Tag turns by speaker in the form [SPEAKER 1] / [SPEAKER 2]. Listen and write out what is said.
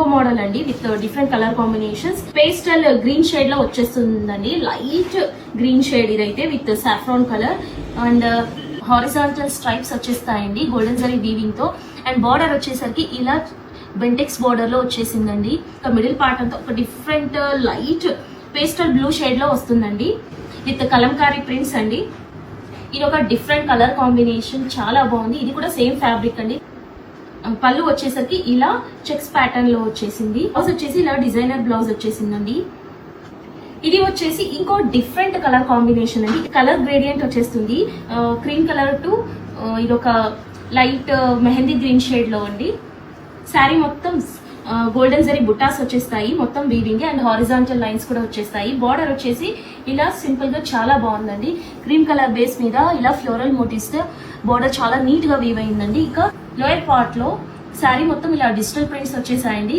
[SPEAKER 1] ఇంకో మోడల్ అండి with different colour combinations. Pastel green shade లో వచ్చేస్తుందండి, లైట్ గ్రీన్ షేడ్ ఇదైతే with saffron colour and horizontal stripes వచ్చేస్తాయండి గోల్డెన్ జరీ వీవింగ్ తో. అండ్ బార్డర్ వచ్చేసరికి ఇలా బెంటెక్స్ బార్డర్ లో వచ్చేసిందండి. మిడిల్ పార్ట్ అంతా ఒక different light pastel blue shade లో వస్తుందండి విత్ కలంకారీ ప్రింట్స్ అండి. ఇది ఒక డిఫరెంట్ కలర్ కాంబినేషన్, చాలా బాగుంది. ఇది కూడా సేమ్ ఫ్యాబ్రిక్ అండి. పళ్ళు వచ్చేసరికి ఇలా చెక్స్ ప్యాటర్న్ లో వచ్చేసింది. బ్లౌజ్ వచ్చేసి ఇలా డిజైనర్ బ్లౌజ్ వచ్చేసిందండి. ఇది వచ్చేసి ఇంకో డిఫరెంట్ కలర్ కాంబినేషన్ అండి. కలర్ గ్రేడియంట్ వచ్చేస్తుంది క్రీమ్ కలర్ టు ఇది ఒక లైట్ మెహందీ గ్రీన్ షేడ్ లో అండి. శారీ మొత్తం గోల్డెన్ జరీ బుటాస్ వచ్చేస్తాయి, మొత్తం వీవింగ్ అండ్ హారిజాంటల్ లైన్స్ కూడా వచ్చేస్తాయి. బార్డర్ వచ్చేసి ఇలా సింపుల్ గా చాలా బాగుందండి. క్రీమ్ కలర్ బేస్ మీద ఇలా ఫ్లోరల్ మోటివ్స్ బార్డర్ చాలా నీట్ గా వీవ్ అయిందండి. ఇక లోయర్ పార్ట్ లో శారీ మొత్తం ఇలా డిజిటల్ ప్రింట్స్ వచ్చేసాయండి.